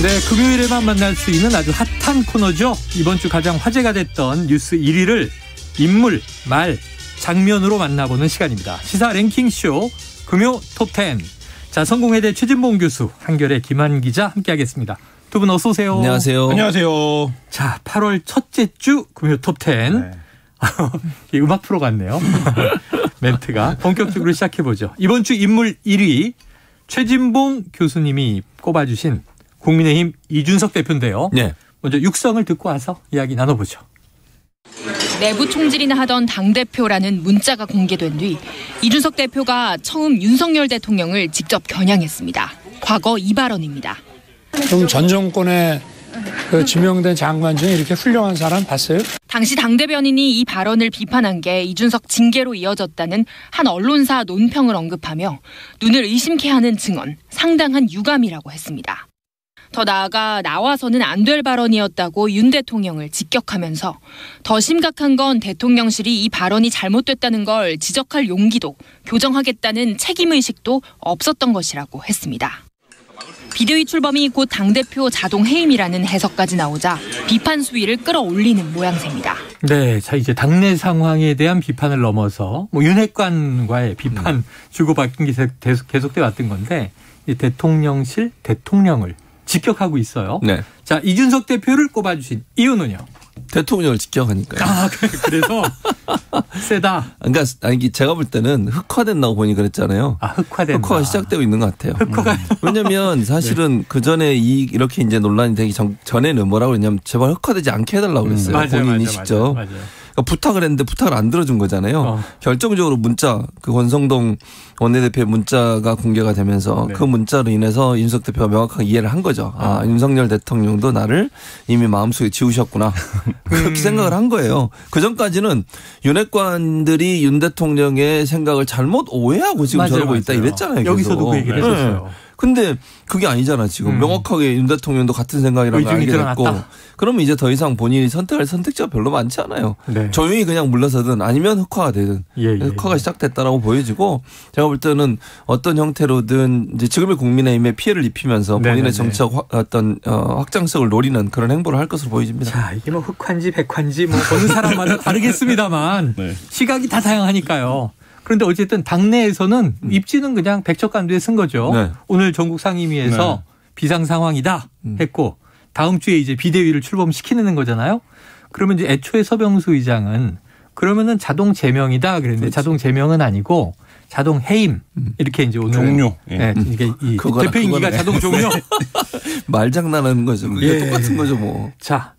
네, 금요일에만 만날 수 있는 아주 핫한 코너죠. 이번 주 가장 화제가 됐던 뉴스 1위를 인물, 말, 장면으로 만나보는 시간입니다. 시사 랭킹쇼 금요 톱10. 자, 성공회대 최진봉 교수, 한겨레 김한 기자 함께하겠습니다. 두 분 어서 오세요. 안녕하세요. 안녕하세요. 자, 8월 첫째 주 금요 톱10. 네. 음악 프로 같네요. 멘트가 본격적으로 시작해보죠. 이번 주 인물 1위 최진봉 교수님이 꼽아주신 국민의힘 이준석 대표인데요. 네. 먼저 육성을 듣고 와서 이야기 나눠보죠. 내부 총질이나 하던 당대표라는 문자가 공개된 뒤 이준석 대표가 처음 윤석열 대통령을 직접 겨냥했습니다. 과거 이 발언입니다. 좀 전 정권에 지명된 장관 중에 이렇게 훌륭한 사람 봤어요? 당시 당대변인이 이 발언을 비판한 게 이준석 징계로 이어졌다는 한 언론사 논평을 언급하며 눈을 의심케 하는 증언, 상당한 유감이라고 했습니다. 더 나아가 나와서는 안 될 발언이었다고 윤 대통령을 직격하면서 더 심각한 건 대통령실이 이 발언이 잘못됐다는 걸 지적할 용기도 교정하겠다는 책임의식도 없었던 것이라고 했습니다. 비대위 출범이 곧 당대표 자동 해임이라는 해석까지 나오자 비판 수위를 끌어올리는 모양새입니다. 네, 자 이제 당내 상황에 대한 비판을 넘어서 윤핵관과의 비판 주고받긴 게 계속돼 왔던 건데 이 대통령실 대통령을 직격하고 있어요. 네. 자, 이준석 대표를 꼽아주신 이유는요? 대통령을 직격하니까요. 아, 그래서 세다. 그러니까 제가 볼 때는 흑화된다고 보니 그랬잖아요. 아, 흑화된다. 흑화가 시작되고 있는 것 같아요. 흑화가. 왜냐하면 사실은 네. 그 전에 이렇게 이제 논란이 되기 전에는 뭐라고 그랬냐면 제발 흑화되지 않게 해달라고 그랬어요. 본인이 직접. 맞아요. 그러니까 부탁을 했는데 부탁을 안 들어준 거잖아요. 결정적으로 문자, 그 권성동 원내대표의 문자가 공개가 되면서 네. 그 문자로 인해서 윤석 대표가 명확하게 이해를 한 거죠. 아, 윤석열 대통령도 나를 이미 마음속에 지우셨구나. 그렇게 생각을 한 거예요. 그전까지는 윤핵관들이 윤 대통령의 생각을 잘못 오해하고 지금 저러고 있다 이랬잖아요. 여기서도 그 얘기를 했었어요. 근데 그게 아니잖아 지금. 명확하게 윤 대통령도 같은 생각이라는 걸 알게 됐고. 그러면 이제 더 이상 본인이 선택할 선택지가 별로 많지 않아요. 네. 조용히 그냥 물러서든 아니면 흑화가 되든. 흑화가 시작됐다라고 보여지고 제가 볼 때는 어떤 형태로든 이제 지금의 국민의힘에 피해를 입히면서 본인의 정치적 어떤 확장성을 노리는 그런 행보를 할 것으로 보여집니다. 자, 이게 뭐 흑화인지 백화인지 뭐 보는 사람마다 다르겠습니다만 네. 시각이 다 다양하니까요. 그런데 어쨌든 당내에서는 입지는 그냥 백척간두에 쓴 거죠. 네. 오늘 전국 상임위에서 비상 상황이다 했고 다음 주에 이제 비대위를 출범시키는 거잖아요. 그러면 이제 애초에 서병수 의장은 그러면은 자동 제명이다 그랬는데 그렇지. 자동 제명은 아니고 자동 해임 이렇게 이제 오늘 종료. 네, 이게 이 대표 임기가 자동 종료. 말장난하는 거죠. 그게 똑같은 거죠, 뭐. 자,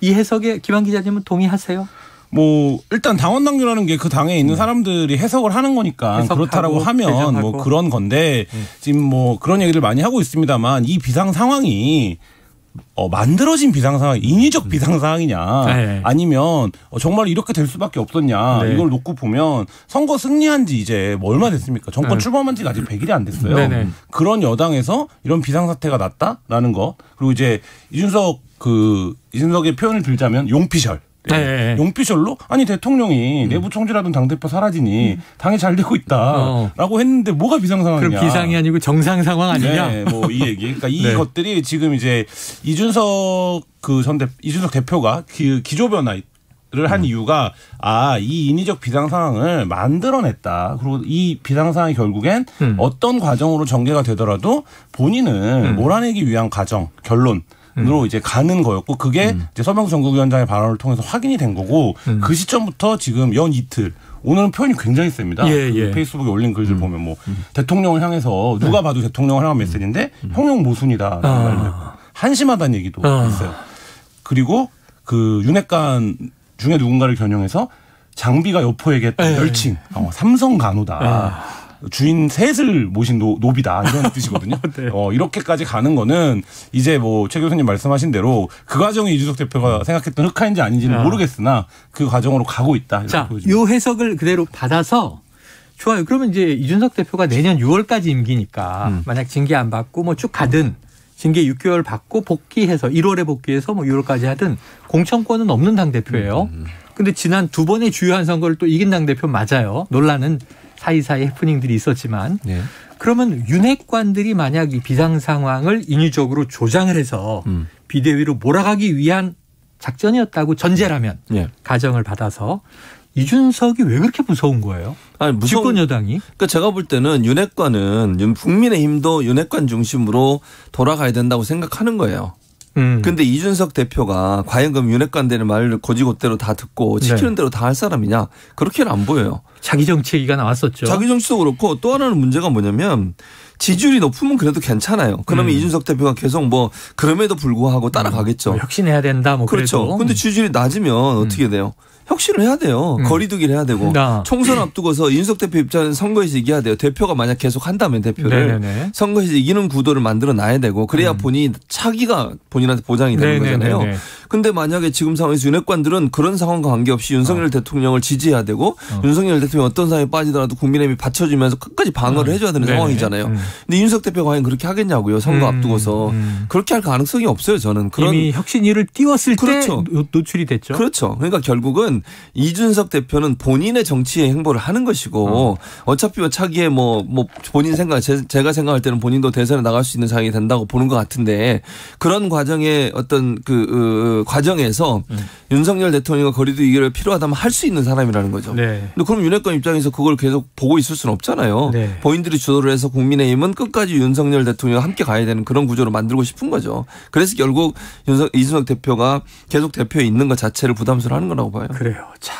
이 해석에 김한 기자님은 동의하세요? 뭐 일단 당원 당규라는 게 그 당에 있는 사람들이 해석을 하는 거니까 그렇다라고 하면 개정하고. 뭐 그런 건데 지금 뭐 그런 얘기를 많이 하고 있습니다만 이 비상 상황이 만들어진 비상 상황, 인위적 비상 상황이냐 네. 아니면 정말 이렇게 될 수밖에 없었냐 네. 이걸 놓고 보면 선거 승리한 지 이제 뭐 얼마 됐습니까? 정권 출범한 지가 아직 100일이 안 됐어요. 네네. 그런 여당에서 이런 비상 사태가 났다라는 것 그리고 이제 이준석의 표현을 들자면 용피셜. 네. 용피셜로 아니 대통령이 내부 총질하던 당대표 사라지니 당이 잘 되고 있다라고 했는데 뭐가 비상 상황이냐. 그럼 비상이 아니고 정상 상황 아니냐. 네, 뭐 이 얘기. 그러니까 이 것들이 지금 이제 이준석 대표가 기조 변화를 한 이유가 이 인위적 비상 상황을 만들어냈다. 그리고 이 비상 상황이 결국엔 어떤 과정으로 전개가 되더라도 본인은 몰아내기 위한 과정, 결론. 으로 이제 가는 거였고 그게 이제 서명수 전국위원장의 발언을 통해서 확인이 된 거고 그 시점부터 지금 연 이틀 오늘은 표현이 굉장히 셉니다. 페이스북에 올린 글들 보면 뭐 대통령을 향해서 누가 봐도 대통령을 향한 메시지인데 형용 모순이다. 한심하다는 얘기도 있어요. 그리고 그 윤핵관 중에 누군가를 겨냥해서 장비가 여포에게 멸칭 삼성 간호다. 주인 셋을 모신 노비다 이런 뜻이거든요. 네. 이렇게까지 가는 거는 이제 뭐 최 교수님 말씀하신 대로 그 과정이 이준석 대표가 생각했던 흑화인지 아닌지는 모르겠으나 그 과정으로 가고 있다. 자, 이 해석을 그대로 받아서 좋아요. 그러면 이제 이준석 대표가 내년 6월까지 임기니까 만약 징계 안 받고 뭐 쭉 가든 징계 6개월 받고 복귀해서 1월에 복귀해서 뭐 6월까지 하든 공천권은 없는 당대표예요. 근데 지난 두 번의 주요한 선거를 또 이긴 당대표 맞아요. 논란은 사이사이 해프닝들이 있었지만 그러면 윤핵관들이 만약 이 비상 상황을 인위적으로 조장을 해서 비대위로 몰아가기 위한 작전이었다고 전제라면 가정을 받아서 이준석이 왜 그렇게 무서운 거예요? 아니, 집권 여당이. 그러니까 제가 볼 때는 윤핵관은 국민의힘도 윤핵관 중심으로 돌아가야 된다고 생각하는 거예요. 근데 이준석 대표가 과연 그럼 윤핵관들의 말을 고지고대로 다 듣고 지키는 대로 다 할 사람이냐? 그렇게는 안 보여요. 자기 정치 얘기가 나왔었죠. 자기 정치도 그렇고 또 하나는 문제가 뭐냐면 지지율이 높으면 그래도 괜찮아요. 그러면 이준석 대표가 계속 뭐 그럼에도 불구하고 따라가겠죠. 혁신해야 된다. 뭐 그렇죠. 그래도. 근데 지지율이 낮으면 어떻게 돼요? 혁신을 해야 돼요. 거리두기를 해야 되고. 총선 앞두고서 이준석 대표 입장에서 선거에서 이겨야 돼요. 대표가 만약 계속 한다면 대표를. 선거에서 이기는 구도를 만들어 놔야 되고 그래야 본인이 차기가 본인한테 보장이 되는 거잖아요. 근데 만약에 지금 상황에서 윤핵관들은 그런 상황과 관계없이 윤석열 대통령을 지지해야 되고 윤석열 대통령이 어떤 상황에 빠지더라도 국민의힘이 받쳐주면서 끝까지 방어를 해줘야 되는 상황이잖아요. 근데 이준석 대표가 과연 그렇게 하겠냐고요. 선거 앞두고서. 그렇게 할 가능성이 없어요. 저는. 그런 이미 혁신위를 띄웠을 그렇죠. 때 노출이 됐죠. 그렇죠. 그러니까 결국은 이준석 대표는 본인의 정치의 행보를 하는 것이고 어차피 차기에 뭐 본인 생각 제가 생각할 때는 본인도 대선에 나갈 수 있는 상황이 된다고 보는 것 같은데 그런 과정의 어떤 과정에서 윤석열 대통령과 거리두기를 필요하다면 할 수 있는 사람이라는 거죠. 근데 그럼 윤핵관 입장에서 그걸 계속 보고 있을 수는 없잖아요. 본인들이 주도를 해서 국민의힘은 끝까지 윤석열 대통령과 함께 가야 되는 그런 구조를 만들고 싶은 거죠. 그래서 결국 이준석 대표가 계속 대표에 있는 것 자체를 부담스러워하는 거라고 봐요. 그래요. 자,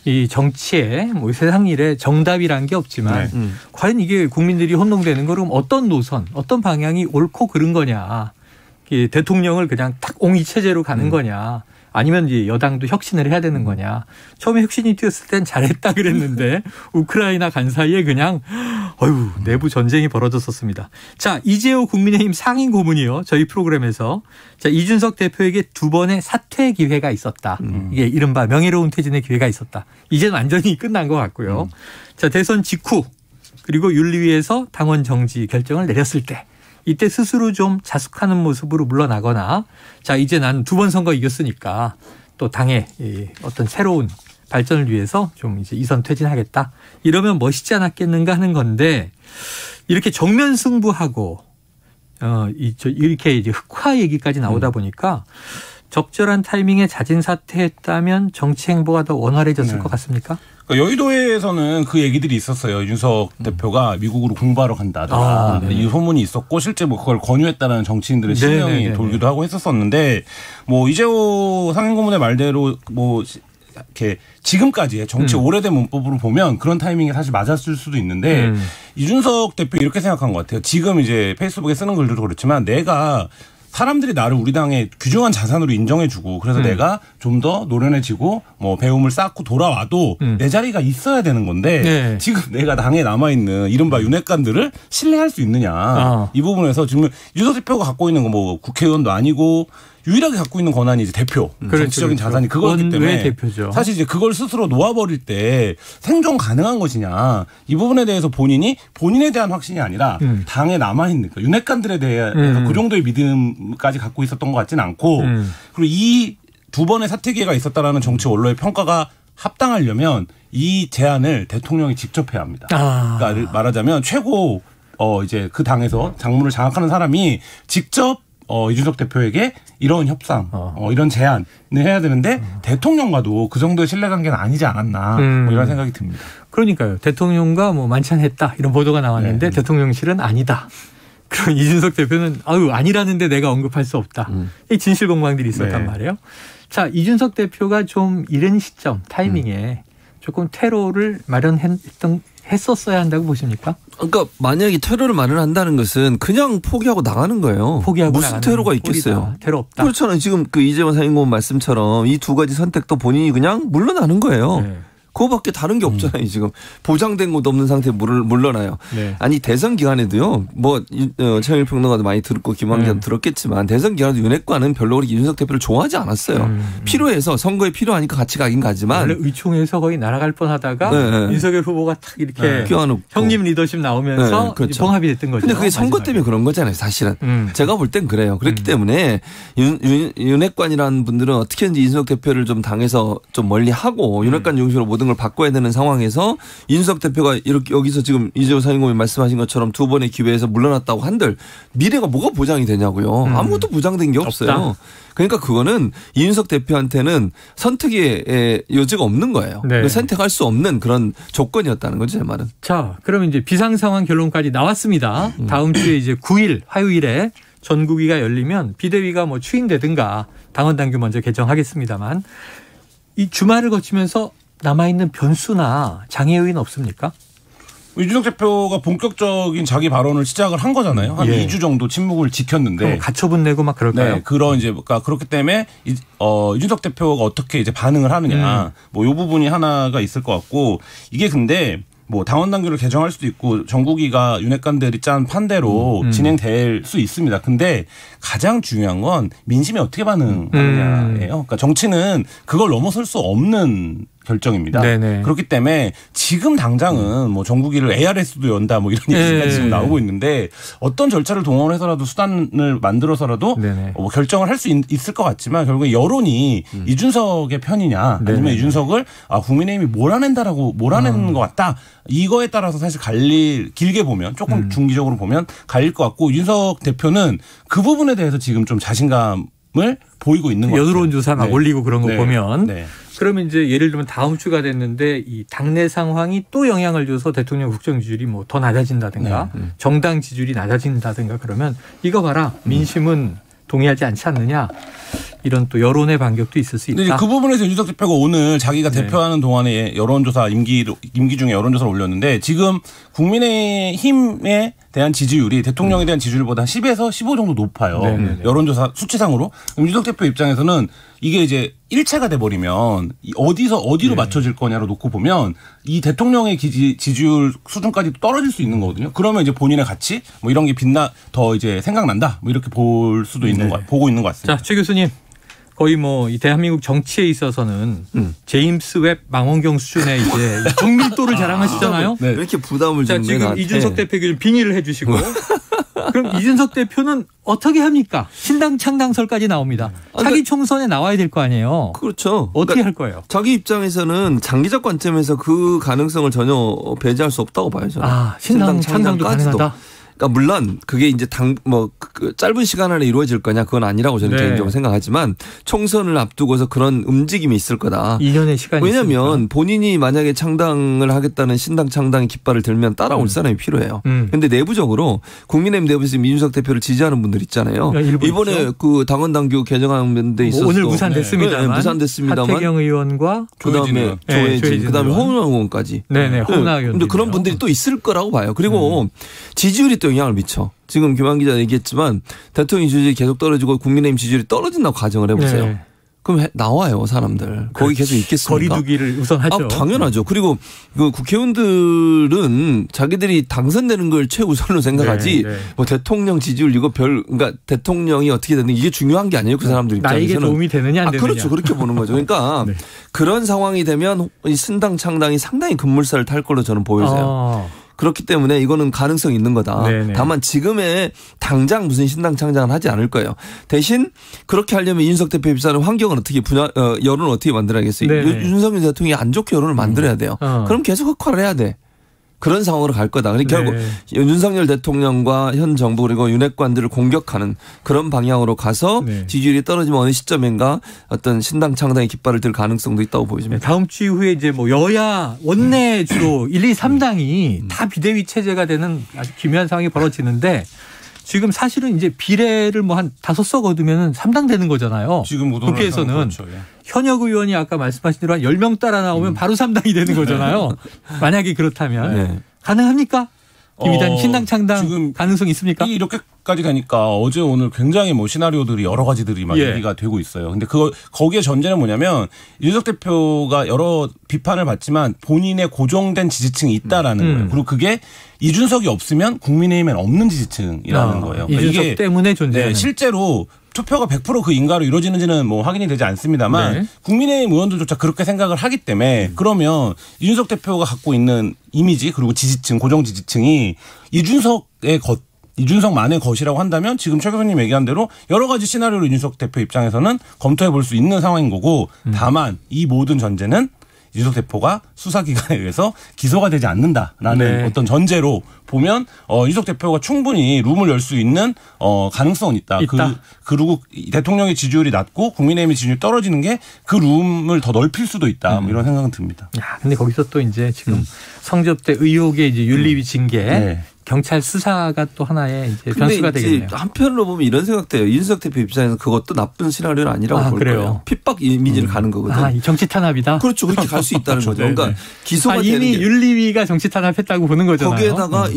이 정치에 뭐 세상 일에 정답이란 게 없지만 과연 이게 국민들이 혼동되는 거 그럼 어떤 노선, 어떤 방향이 옳고 그른 거냐. 대통령을 그냥 탁 옹이 체제로 가는 거냐. 아니면 이제 여당도 혁신을 해야 되는 거냐. 처음에 혁신이 뛰었을 땐 잘했다 그랬는데 우크라이나 간 사이에 그냥 내부 전쟁이 벌어졌었습니다. 자, 이재호 국민의힘 상임 고문이요. 저희 프로그램에서 자, 이준석 대표에게 2번의 사퇴 기회가 있었다. 이게 이른바 명예로운 퇴진의 기회가 있었다. 이제는 완전히 끝난 것 같고요. 자, 대선 직후 그리고 윤리위에서 당원 정지 결정을 내렸을 때 이때 스스로 좀 자숙하는 모습으로 물러나거나 자 이제 난 2번 선거 이겼으니까 또 당의 어떤 새로운 발전을 위해서 좀 이제 이선 퇴진하겠다 이러면 멋있지 않았겠는가 하는 건데 이렇게 정면 승부하고 이렇게 이제 흑화 얘기까지 나오다 보니까 적절한 타이밍에 자진 사퇴했다면 정치 행보가 더 원활해졌을 것 같습니까? 그러니까 여의도에서는 그 얘기들이 있었어요. 이준석 대표가 미국으로 공부하러 간다더라. 이 소문이 있었고 실제 뭐 그걸 권유했다는 정치인들의 실명이 돌기도 하고 했었었는데 뭐 이재호 상임고문의 말대로 뭐 이렇게 지금까지의 정치 오래된 문법으로 보면 그런 타이밍이 사실 맞았을 수도 있는데 이준석 대표 이렇게 생각한 것 같아요. 지금 이제 페이스북에 쓰는 글들도 그렇지만 내가 사람들이 나를 우리 당의 귀중한 자산으로 인정해주고 그래서 내가 좀 더 노련해지고 뭐 배움을 쌓고 돌아와도 내 자리가 있어야 되는 건데 지금 내가 당에 남아있는 이른바 윤핵관들을 신뢰할 수 있느냐. 이 부분에서 지금 이준석 대표가 갖고 있는 거 뭐 국회의원도 아니고 유일하게 갖고 있는 권한이 이제 대표, 정치적인 자산이 그거기 때문에 대표죠. 사실 이제 그걸 스스로 놓아버릴 때 생존 가능한 것이냐 이 부분에 대해서 본인에 대한 확신이 아니라 당에 남아있는 윤핵관들에 대해서 그 정도의 믿음까지 갖고 있었던 것 같지는 않고 그리고 이 2번의 사퇴 기회가 있었다라는 정치 원로의 평가가 합당하려면 이 제안을 대통령이 직접 해야 합니다. 그러니까 말하자면 최고 이제 그 당에서 장문을 장악하는 사람이 직접 이준석 대표에게 이런 협상, 이런 제안을 해야 되는데 대통령과도 그 정도의 신뢰관계는 아니지 않았나 뭐 이런 생각이 듭니다. 그러니까요. 대통령과 뭐 만찬했다 이런 보도가 나왔는데 대통령실은 아니다. 그럼 이준석 대표는 아니라는데 내가 언급할 수 없다. 이 진실공방들이 있었단 말이에요. 자, 이준석 대표가 좀 이른 시점 타이밍에 조금 퇴로를 했었어야 한다고 보십니까? 그러니까 만약에 퇴로를 마련한다는 것은 그냥 포기하고 나가는 거예요. 포기하고 무슨 퇴로가 있겠어요? 퇴로 없다. 그렇잖아요. 지금 그 이재원 상임고문 말씀처럼 이 2가지 선택도 본인이 그냥 물러나는 거예요. 그거밖에 다른 게 없잖아요. 지금 보장된 것도 없는 상태에 물러나요. 아니 대선 기간에도요. 뭐 최영일 평론가도 많이 들었고 김환기도 들었겠지만 대선 기간에도 윤핵관은 별로 그렇게 이준석 대표를 좋아하지 않았어요. 필요해서 선거에 필요하니까 같이 가긴 가지만 원래 의총에서 거의 날아갈 뻔하다가 윤석열 후보가 탁 이렇게 형님 리더십 나오면서 봉합이 됐던 거죠. 근데 그게 선거 때문에 그런 거잖아요. 사실은 제가 볼 땐 그래요. 그렇기 때문에 윤핵관이라는 분들은 어떻게든지 이준석 대표를 좀 당에서 좀 멀리하고 윤핵관 중심으로 모든 모든 걸 바꿔야 되는 상황에서 이준석 대표가 이렇게 여기서 지금 이재호 상임고문 말씀하신 것처럼 두 번의 기회에서 물러났다고 한들 미래가 뭐가 보장이 되냐고요. 아무것도 보장된 게 없어요. 없다. 그러니까 그거는 이준석 대표한테는 선택의 여지가 없는 거예요. 네. 선택할 수 없는 그런 조건이었다는 거죠, 제 말은. 자, 그러면 이제 비상상황 결론까지 나왔습니다. 다음 주에 이제 9일 화요일에 전국위가 열리면 비대위가 뭐 추인되든가 당원 당규 먼저 개정하겠습니다만 이 주말을 거치면서 남아있는 변수나 장애 요인 없습니까? 이준석 대표가 본격적인 자기 발언을 시작을 한 거잖아요. 한 2주 정도 침묵을 지켰는데. 가처분 내고 막 그럴까요? 네. 그러니까 그렇기 때문에 이준석 대표가 어떻게 이제 반응을 하느냐. 뭐 이 부분이 하나가 있을 것 같고 이게 근데 뭐 당원 당규를 개정할 수도 있고 전국위가 윤핵관들이 짠 판대로 진행될 수 있습니다. 근데 가장 중요한 건 민심이 어떻게 반응하느냐예요. 그러니까 정치는 그걸 넘어설 수 없는 결정입니다. 네네. 그렇기 때문에 지금 당장은 뭐 전국위를 ARS도 연다 뭐 이런 얘기가 지금 나오고 있는데 어떤 절차를 동원해서라도 수단을 만들어서라도 뭐 결정을 할 수 있을 것 같지만 결국에 여론이 이준석의 편이냐 아니면 이준석을 국민의힘이 몰아내는 것 같다. 이거에 따라서 사실 길게 보면 조금 중기적으로 보면 갈릴 것 같고 이준석 대표는 그 부분에 대해서 지금 좀 자신감을 보이고 있는 것 같아요. 여론조사 막 올리고 그런 거 보면. 그러면 이제 예를 들면 다음 주가 됐는데 이 당내 상황이 또 영향을 줘서 대통령 국정 지지율이 뭐 더 낮아진다든가 정당 지지율이 낮아진다든가 그러면 이거 봐라 민심은 동의하지 않지 않느냐 이런 또 여론의 반격도 있을 수 있다. 그 부분에서 이준석 대표가 오늘 자기가 대표하는 동안에 여론조사 임기 중에 여론조사를 올렸는데 지금 국민의힘에 대한 지지율이 대통령에 대한 지지율보다 한 10에서 15 정도 높아요. 여론조사 수치상으로. 그럼 이준석 대표 입장에서는 이게 이제 일체가 돼버리면 어디로 맞춰질 거냐로 놓고 보면 이 대통령의 지지율 수준까지 떨어질 수 있는 거거든요. 그러면 이제 본인의 가치 뭐 이런 게 더 이제 생각난다 뭐 이렇게 볼 수도 있는 보고 있는 것 같습니다. 자, 최 교수님. 거의 뭐 이 대한민국 정치에 있어서는 제임스 웹 망원경 수준의 이제 정밀도를 자랑하시잖아요. 왜 이렇게 부담을 주는 지금 나한테. 이준석 대표를 빙의를 해 주시고 그럼 이준석 대표는 어떻게 합니까? 신당 창당설까지 나옵니다. 차기 총선에 나와야 될 거 아니에요. 그렇죠. 어떻게 할 거예요? 자기 입장에서는 장기적 관점에서 그 가능성을 전혀 배제할 수 없다고 봐요. 저는. 신당 창당도 가능하다. 그러니까 물론 그게 이제 짧은 시간 안에 이루어질 거냐 그건 아니라고 저는 개인적으로 생각하지만 총선을 앞두고서 그런 움직임이 있을 거다. 2년의 시간이 왜냐하면 있으니까. 본인이 만약에 창당을 하겠다는 신당 창당의 깃발을 들면 따라올 사람이 필요해요. 그런데 내부적으로 국민의힘 내부에서 이준석 대표를 지지하는 분들 있잖아요. 이번에 있죠? 그 당원 당규 개정하는 데 있어서 오늘 무산됐습니다만. 무산됐습니다만. 하태경 의원과 그다음에 조혜진 그다음에 홍은아 의원까지. 홍은아 의원. 근데 그런 분들이 또 있을 거라고 봐요. 그리고 지지율이 또 영향을 미쳐. 지금 김한 기자 얘기했지만 대통령 지지율이 계속 떨어지고 국민의힘 지지율이 떨어진다고 가정을 해보세요. 그럼 나와요 사람들. 거기 계속 있겠습니까? 거리두기를 우선 하죠. 당연하죠. 그리고 그 국회의원들은 자기들이 당선되는 걸 최우선으로 생각하지 뭐 대통령 지지율 이거 그러니까 대통령이 어떻게 되는 이게 중요한 게 아니에요. 그 사람들 입장에서는. 나에게 도움이 되느냐 안 되느냐. 그렇죠. 그렇게 보는 거죠. 그러니까 그런 상황이 되면 이 신당 창당이 상당히 급물살을 탈 걸로 저는 보여져요. 그렇기 때문에 이거는 가능성이 있는 거다. 다만 지금의 당장 무슨 신당 창당은 하지 않을 거예요. 대신 그렇게 하려면 이준석 대표 입사하는 환경을 어떻게 여론을 어떻게 만들어야겠어요. 윤석열 대통령이 안 좋게 여론을 만들어야 돼요. 그럼 계속 흑화를 해야 돼. 그런 상황으로 갈 거다. 그러니까 결국 윤석열 대통령과 현 정부 그리고 윤핵관들을 공격하는 그런 방향으로 가서 지지율이 떨어지면 어느 시점인가 어떤 신당 창당의 깃발을 들 가능성도 있다고 보여집니다. 다음 주 이후에 이제 뭐 여야 원내 주로 1, 2, 3당이 다 비대위 체제가 되는 아주 기묘한 상황이 벌어지는데 지금 사실은 이제 비례를 뭐 한 5석 얻으면 3당 되는 거잖아요. 지금 국회에서는. 그렇죠. 현역 의원이 아까 말씀하신 대로 한 10명 따라 나오면 바로 3당이 되는 거잖아요. 만약에 그렇다면. 가능합니까? 김 기자님 신당 창당 지금 가능성 있습니까? 이렇게까지 되니까 어제 오늘 굉장히 뭐 시나리오들이 여러 가지들이 막 얘기가 되고 있어요. 근데 거기에 전제는 뭐냐면 이준석 대표가 여러 비판을 받지만 본인의 고정된 지지층이 있다라는 거예요. 그리고 그게 이준석이 없으면 국민의힘엔 없는 지지층이라는 거예요. 그러니까 이준석 때문에 존재하는. 실제로 투표가 100% 그 인가로 이루어지는지는 뭐 확인이 되지 않습니다만 국민의힘 의원들조차 그렇게 생각을 하기 때문에 그러면 이준석 대표가 갖고 있는 이미지 그리고 지지층 고정 지지층이 이준석만의 것이라고 한다면 지금 최 교수님 얘기한 대로 여러 가지 시나리오를 이준석 대표 입장에서는 검토해 볼 수 있는 상황인 거고 다만 이 모든 전제는 이준석 대표가 수사기관에 의해서 기소가 되지 않는다라는 네. 어떤 전제로 보면 이준석 대표가 충분히 룸을 열 수 있는 가능성은 있다. 그리고 대통령의 지지율이 낮고 국민의힘의 지지율이 떨어지는 게 그 룸을 더 넓힐 수도 있다. 뭐 이런 생각은 듭니다. 야, 근데 거기서 또 이제 지금 성접대 의혹의 이제 윤리위 징계. 네. 경찰 수사가 또 하나의 이제 변수가 되겠네요. 한편으로 보면 이런 생각돼요. 이준석 대표 입장에서 그것도 나쁜 시나리오는 아니라고 볼 그래요? 거예요. 핍박 이미지를 가는 거거든요. 이 정치 탄압이다. 그렇죠. 그렇게 갈 수 있다는 거죠. 그러니까 기소가 되는 이미 게. 윤리위가 정치 탄압했다고 보는 거잖아요. 거기에다가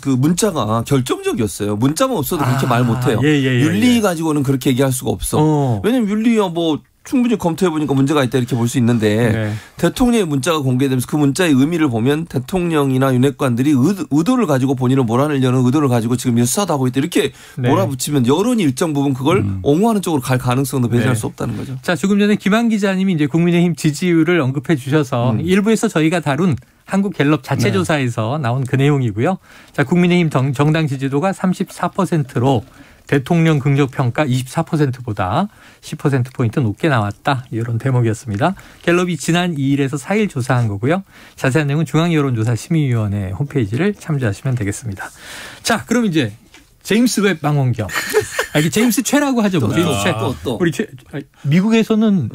그 문자가 결정적이었어요. 문자만 없어도 그렇게 말 못해요. 예. 윤리 가지고는 그렇게 얘기할 수가 없어. 왜냐면 윤리야 뭐 충분히 검토해보니까 문제가 있다 이렇게 볼 수 있는데 네. 대통령의 문자가 공개되면서 그 문자의 의미를 보면 대통령이나 윤핵관들이 의도를 가지고 본인을 몰아내려는 의도를 가지고 지금 수사도 하고 있다 이렇게 몰아붙이면 여론이 일정 부분 그걸 옹호하는 쪽으로 갈 가능성도 배제할 수 없다는 거죠. 자, 조금 전에 김한 기자님이 이제 국민의힘 지지율을 언급해 주셔서 일부에서 저희가 다룬 한국갤럽 자체 조사에서 나온 그 내용이고요. 자, 국민의힘 정당 지지도가 34%로 대통령 긍정평가 24%보다 10%포인트 높게 나왔다. 이런 대목이었습니다. 갤럽이 지난 2일에서 4일 조사한 거고요. 자세한 내용은 중앙여론조사심의위원회 홈페이지를 참조하시면 되겠습니다. 자, 그럼 이제 제임스 웹 망원경. 이게 제임스 최라고 하죠. 뭐. 제임스 최. 우리 미국에서는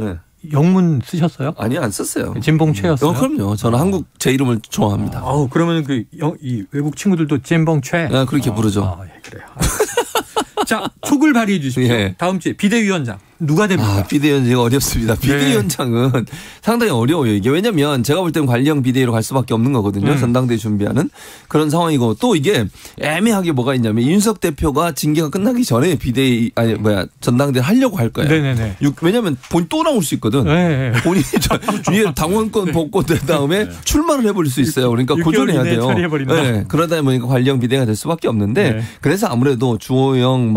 영문 쓰셨어요? 아니요, 안 썼어요. 진봉 최였어요? 그럼요. 저는 한국 제 이름을 좋아합니다. 그러면 이 외국 친구들도 진봉 최? 네, 그렇게 부르죠. 예, 그래요. 자, 촉을 발휘해 주십시오. 예. 다음 주에 비대위원장 누가 됩니까? 비대위원장이 어렵습니다. 비대위원장은 상당히 어려워요. 이게 왜냐하면 제가 볼 때는 관리형 비대위로 갈 수밖에 없는 거거든요. 전당대회 준비하는 그런 상황이고 또 이게 애매하게 뭐가 있냐면 윤석 대표가 징계가 끝나기 전에 전당대회 하려고 할 거예요. 네네네. 왜냐하면 본인 또 나올 수 있거든. 네. 본인이 위에 당원권 복권된 다음에 출마를 해버릴 수 있어요. 그러니까 고전해야 돼요. 네. 그러다 보니까 관리형 비대위가 될 수밖에 없는데 그래서 아무래도 주호영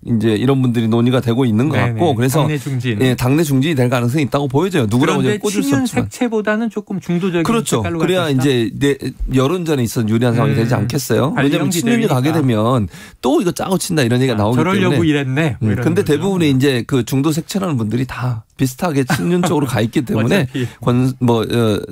이제 이런 분들이 논의가 되고 있는 것 같고 그래서 당내 중진. 당내 중진이 될 가능성이 있다고 보여져요. 누구라고 그런데 꽂을 수 없지만. 색채보다는 조금 중도적인 그렇죠. 색깔로 그래야 이제 여론전에 있어서 유리한 상황이 되지 않겠어요. 왜냐하면 친윤이 가게 되면 또 이거 짜고 친다 이런 얘기가 나오기 때문에. 저러려고 이랬네. 그런데 대부분의 이제 그 중도 색채라는 분들이 다 비슷하게 친윤 쪽으로 가 있기 때문에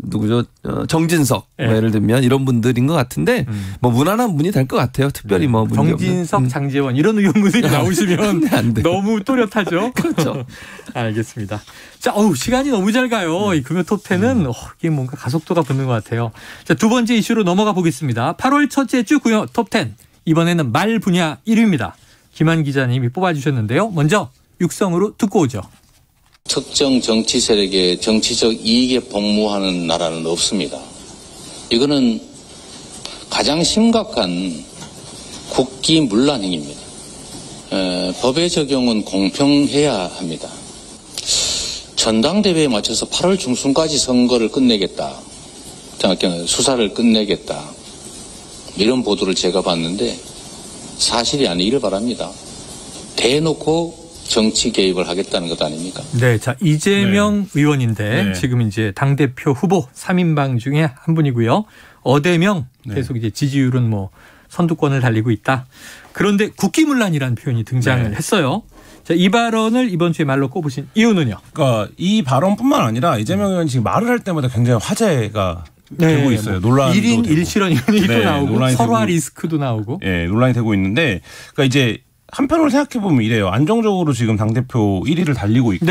누구죠? 정진석 예를 들면 이런 분들인 것 같은데 무난한 분이 될 것 같아요. 특별히 정진석, 장제원 이런 의원분들이 나오시면 너무 또렷하죠. 그렇죠. 알겠습니다. 자, 시간이 너무 잘 가요. 이 금요 톱10은 이게 뭔가 가속도가 붙는 것 같아요. 자, 두 번째 이슈로 넘어가 보겠습니다. 8월 첫째 주 금요 톱10 이번에는 말 분야 1위입니다. 김한 기자님이 뽑아주셨는데요. 먼저 육성으로 듣고 오죠. 특정 정치 세력의 정치적 이익에 복무하는 나라는 없습니다. 이거는 가장 심각한 국기문란 행위입니다. 법의 적용은 공평해야 합니다. 전당대회에 맞춰서 8월 중순까지 선거를 끝내겠다. 수사를 끝내겠다. 이런 보도를 제가 봤는데 사실이 아니기를 바랍니다. 대놓고 정치 개입을 하겠다는 것 아닙니까? 네, 자 이재명 의원인데 지금 이제 당대표 후보 3인방 중에 한 분이고요. 어대명 계속 이제 지지율은 선두권을 달리고 있다. 그런데 국기문란이라는 표현이 등장을 했어요. 자, 이 발언을 이번 주에 말로 꼽으신 이유는요? 그러니까 이 발언뿐만 아니라 이재명 의원이 지금 말을 할 때마다 굉장히 화제가 되고 있어요. 논란도 1인 1실현 이런 얘기도 나오고 설화 리스크도 나오고. 논란이 되고 있는데 그러니까 이제 한편으로 생각해보면 이래요. 안정적으로 지금 당대표 1위를 달리고 있고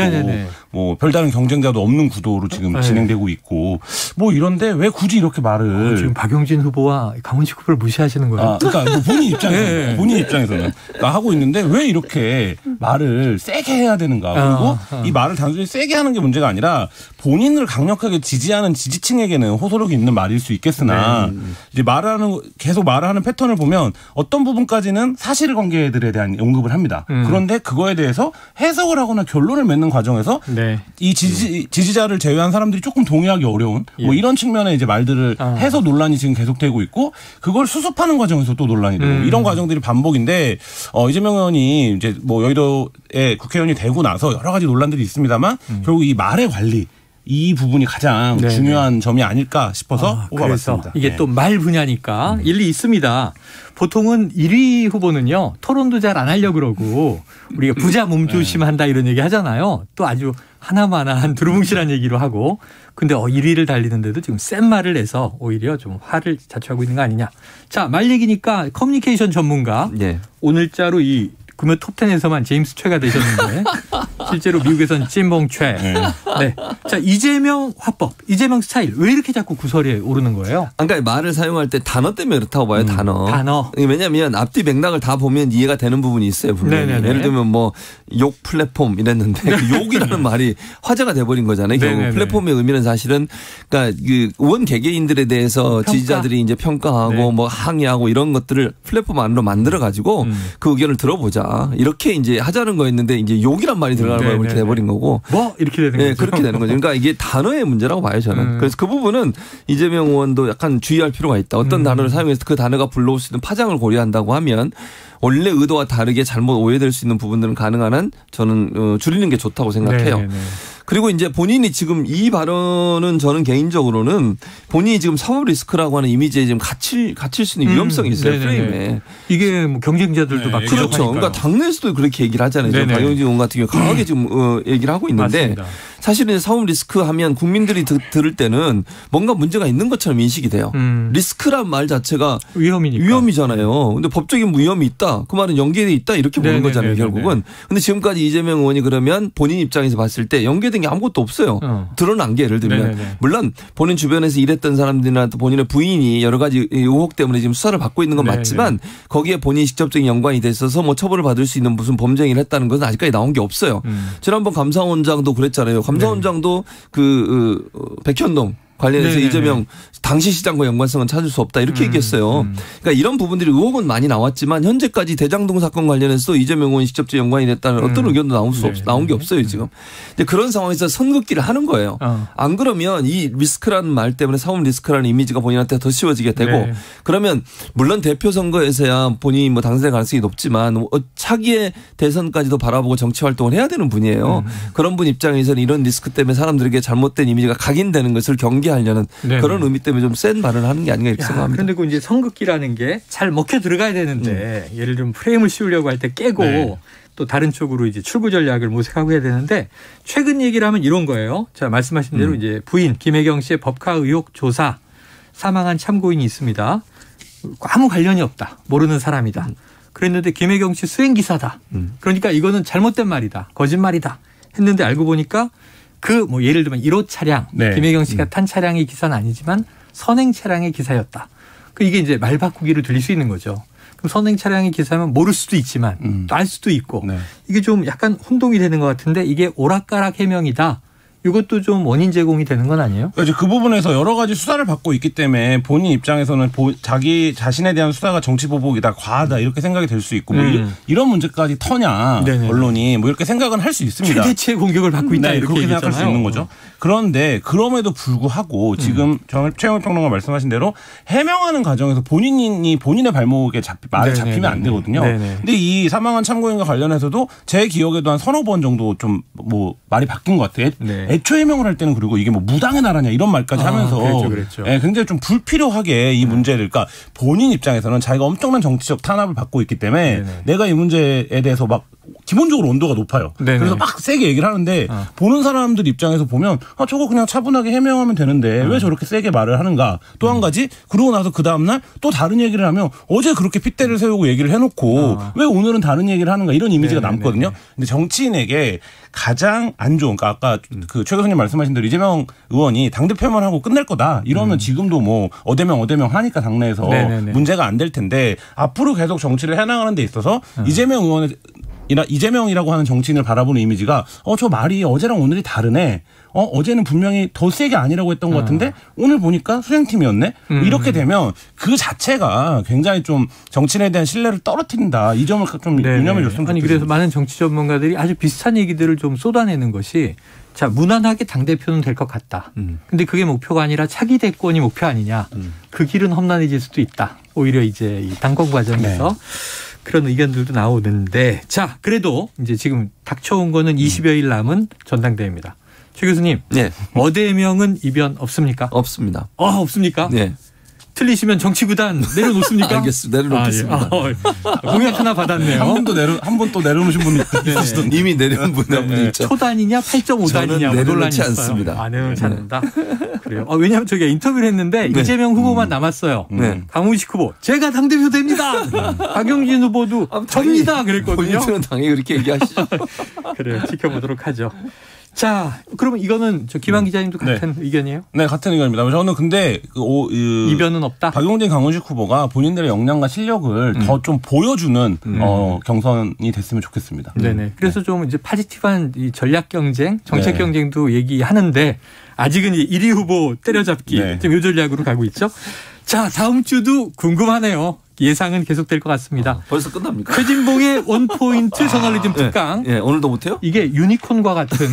별다른 경쟁자도 없는 구도로 지금 진행되고 있고 이런데 왜 굳이 이렇게 말을 지금 박용진 후보와 강훈식 후보를 무시하시는 거예요? 그러니까 본인 입장에서는 그러니까 하고 있는데 왜 이렇게 말을 세게 해야 되는가. 그리고 이 말을 단순히 세게 하는 게 문제가 아니라 본인을 강력하게 지지하는 지지층에게는 호소력이 있는 말일 수 있겠으나 이제 계속 말을 하는 패턴을 보면 어떤 부분까지는 사실관계들에 대한 언급을 합니다. 그런데 그거에 대해서 해석을 하거나 결론을 맺는 과정에서 이 지지자를 제외한 사람들이 조금 동의하기 어려운 이런 측면의 이제 말들을 해서 논란이 지금 계속되고 있고 그걸 수습하는 과정에서 또 논란이 되고 이런 과정들이 반복인데 이재명 의원이 이제 여의도에 국회의원이 되고 나서 여러 가지 논란들이 있습니다만 결국 이 말의 관리 이 부분이 가장 중요한 점이 아닐까 싶어서 뽑아봤습니다. 이게 또 말 분야니까 일리 있습니다. 보통은 1위 후보는요 토론도 잘 안 하려고 그러고 우리가 부자 몸조심한다 이런 얘기 하잖아요. 또 아주 하나만한 두루뭉실한 얘기로 하고 근데 1위를 달리는데도 지금 센 말을 내서 오히려 좀 화를 자초하고 있는 거 아니냐. 자, 말 얘기니까 커뮤니케이션 전문가 네. 오늘자로 이 금요 톱10에서만 제임스 최가 되셨는데 실제로 미국에서는 찐봉 최. 네. 자, 이재명 화법, 이재명 스타일 왜 이렇게 자꾸 구설에 오르는 거예요? 그러니까 말을 사용할 때 단어 때문에 그렇다고 봐요. 단어. 왜냐하면 앞뒤 맥락을 다 보면 이해가 되는 부분이 있어요. 분명히. 네네네. 예를 들면 뭐 욕 플랫폼 이랬는데 그 욕이라는 말이 화제가 돼버린 거잖아요. 결국 네네네. 플랫폼의 의미는 사실은 그러니까 그 의원 개개인들에 대해서 지지자들이 이제 평가하고 네. 뭐 항의하고 이런 것들을 플랫폼 안으로 만들어 가지고 그 의견을 들어보자. 이렇게 이제 하자는 거였는데 이제 욕이란 말이 들어가는 거예요. 이렇게 돼버린 거고. 뭐 이렇게 되는 네, 거죠. 그렇게 되는 거죠. 그러니까 이게 단어의 문제라고 봐요, 저는. 그래서 그 부분은 이재명 의원도 약간 주의할 필요가 있다. 어떤 단어를 사용해서 그 단어가 불러올 수 있는 파장을 고려한다고 하면 원래 의도와 다르게 잘못 오해될 수 있는 부분들은 가능한 한 저는 줄이는 게 좋다고 생각해요. 네네네. 그리고 이제 본인이 지금 이 발언은 저는 개인적으로는 본인이 지금 사법 리스크라고 하는 이미지에 지금 갇힐 수 있는 위험성이 있어요. 네네네. 프레임에. 이게 뭐 경쟁자들도 막 그렇죠. 그러니까 당내에서도 그렇게 얘기를 하잖아요. 박영진 의원 같은 경우 강하게 지금 얘기를 하고 있는데 맞습니다. 사실은 사법 리스크 하면 국민들이 들을 때는 뭔가 문제가 있는 것처럼 인식이 돼요. 리스크란 말 자체가 위험이잖아요. 근데 법적인 위험이 있다. 그 말은 연계돼 있다. 이렇게 보는 거잖아요. 결국은. 근데 지금까지 이재명 의원이 그러면 본인 입장에서 봤을 때 연계된 게 아무것도 없어요. 드러난 게 예를 들면. 네네네. 물론 본인 주변에서 일했던 사람들이나 또 본인의 부인이 여러 가지 의혹 때문에 지금 수사를 받고 있는 건 맞지만 거기에 본인이 직접적인 연관이 돼 있어서 뭐 처벌을 받을 수 있는 무슨 범죄 행위를 했다는 것은 아직까지 나온 게 없어요. 지난번 감사원장도 그랬잖아요. 감사원장도 그 백현동 관련해서 네네네. 이재명 당시 시장과 연관성은 찾을 수 없다 이렇게 얘기했어요. 그러니까 이런 부분들이 의혹은 많이 나왔지만 현재까지 대장동 사건 관련해서 이재명 의원이 직접적 연관이 됐다는 어떤 의견도 나온 게 없어요 지금. 근데 그런 상황에서 선긋기를 하는 거예요. 안 그러면 이 리스크라는 말 때문에 사법 리스크라는 이미지가 본인한테 더 씌워지게 되고 네. 그러면 물론 대표 선거에서야 본인이 뭐 당선될 가능성이 높지만 차기의 대선까지도 바라보고 정치 활동을 해야 되는 분이에요. 그런 분 입장에서는 이런 리스크 때문에 사람들에게 잘못된 이미지가 각인되는 것을 경계하려는 네네. 그런 의미 때문에 좀 센 발언을 하는 게 아닌가 이렇게 생각합니다. 그런데 그 이제 선긋기라는 게 잘 먹혀 들어가야 되는데 예를 들면 프레임을 씌우려고 할 때 깨고 네. 또 다른 쪽으로 이제 출구 전략을 모색하고 해야 되는데 최근 얘기를 하면 이런 거예요. 자, 말씀하신 대로 이제 부인 김혜경 씨의 법카 의혹 조사 사망한 참고인이 있습니다. 아무 관련이 없다. 모르는 사람이다. 그랬는데 김혜경 씨 수행기사다. 그러니까 이거는 잘못된 말이다. 거짓말이다. 했는데 알고 보니까 그 뭐 예를 들면 1호 차량 네. 김혜경 씨가 탄 차량의 기사는 아니지만 선행 차량의 기사였다. 이게 이제 말 바꾸기로 들릴 수 있는 거죠. 그럼 선행 차량의 기사면 모를 수도 있지만 또 알 수도 있고 네. 이게 좀 약간 혼동이 되는 것 같은데 이게 오락가락 해명이다. 이것도 좀 원인 제공이 되는 건 아니에요? 그러니까 그 부분에서 여러 가지 수사를 받고 있기 때문에 본인 입장에서는 자기 자신에 대한 수사가 정치 보복이다, 과하다 이렇게 생각이 될 수 있고 뭐 이런 문제까지 터냐 네네. 언론이 뭐 이렇게 생각은 할 수 있습니다. 최대치의 공격을 받고 있다 네, 이렇게 그렇게 생각할 수 있는 거죠. 그런데 그럼에도 불구하고 지금 최영일 평론가 말씀하신 대로 해명하는 과정에서 본인이 본인의 발목에 말에 잡히면 안 되거든요. 네네. 근데 이 사망한 참고인과 관련해서도 제 기억에도 한 서너 번 정도 좀 뭐 말이 바뀐 것 같아요. 네. 애초 해명을 할 때는 그리고 이게 뭐 무당의 나라냐 이런 말까지 하면서 그랬죠. 네, 굉장히 좀 불필요하게 이 문제를 그러니까 본인 입장에서는 자기가 엄청난 정치적 탄압을 받고 있기 때문에 네네. 내가 이 문제에 대해서 막 기본적으로 온도가 높아요. 네네. 그래서 막 세게 얘기를 하는데 보는 사람들 입장에서 보면 저거 그냥 차분하게 해명하면 되는데 왜 저렇게 세게 말을 하는가. 또 한 가지 그러고 나서 그 다음날 또 다른 얘기를 하면 어제 그렇게 핏대를 세우고 얘기를 해놓고 왜 오늘은 다른 얘기를 하는가 이런 이미지가 네네. 남거든요. 근데 정치인에게 가장 안 좋은 그러니까 아까 그 최 교수님 말씀하신 대로 이재명 의원이 당대표만 하고 끝낼 거다. 이러면 지금도 뭐 어대명 하니까 당내에서 네네네. 문제가 안 될 텐데 앞으로 계속 정치를 해나가는 데 있어서 이재명 의원의 이재명이라고 하는 정치인을 바라보는 이미지가 저 말이 어제랑 오늘이 다르네. 어제는 분명히 더 세게 아니라고 했던 것 같은데 오늘 보니까 수행팀이었네. 이렇게 되면 그 자체가 굉장히 좀 정치인에 대한 신뢰를 떨어뜨린다. 이 점을 좀 유념해 줬으면 좋겠습니다. 아니 그래서 많은 정치 전문가들이 아주 비슷한 얘기들을 좀 쏟아내는 것이 자 무난하게 당대표는 될 것 같다. 근데 그게 목표가 아니라 차기 대권이 목표 아니냐. 그 길은 험난해질 수도 있다. 오히려 이제 이 당권 과정에서 네. 그런 의견들도 나오는데 자 그래도 이제 지금 닥쳐온 거는 20여일 남은 전당대회입니다. 최 교수님, 네. 어대명은 이변 없습니까? 없습니다. 없습니까? 네. 틀리시면 정치구단 내려놓습니까? 알겠습니다. 내려놓겠습니다. 공약 하나 받았네요. 한 분 또 내려놓으신 분이 있으시던데. 이미 내려온 분이 있죠. 초단이냐 8.5단이냐 내려놓지 않습니다. 안 내려놓지 않는다. 그래요. 왜냐하면 저희가 인터뷰를 했는데 이재명 후보만 남았어요. 강훈식 후보 제가 당대표 됩니다. 박용진 후보도 접니다 그랬거든요. 본인은 당연히 그렇게 얘기하시죠. 그래요. 지켜보도록 하죠. 자, 그러면 이거는 김한 기자님도 같은 의견이에요? 네, 같은 의견입니다. 저는 근데 이변은 없다. 박용진, 강훈식 후보가 본인들의 역량과 실력을 더 좀 보여주는 경선이 됐으면 좋겠습니다. 네네. 그래서 좀 이제 파지티브한 이 전략 경쟁, 정책 경쟁도 얘기하는데 아직은 1위 후보 때려잡기 좀 요 전략으로 가고 있죠. 자, 다음 주도 궁금하네요. 예상은 계속될 것 같습니다. 벌써 끝납니까? 최진봉의 원포인트 저널리즘 특강. 오늘도 못해요? 이게 유니콘과 같은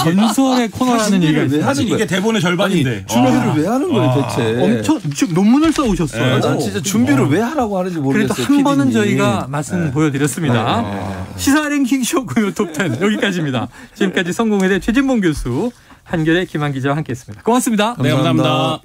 전설의 코너라는 얘기가 있어요. 사실 이게 대본의 절반인데. 준비를 왜 하는 거예요 대체? 엄청 논문을 써오셨어요. 난 진짜 준비를 왜 하라고 하는지 모르겠어요. 그래도 한 번은 저희가 맛은 보여드렸습니다. 시사 랭킹쇼 금요 톱10 여기까지입니다. 지금까지 성공회대 최진봉 교수, 한겨레 김한 기자와 함께했습니다. 고맙습니다. 네, 감사합니다.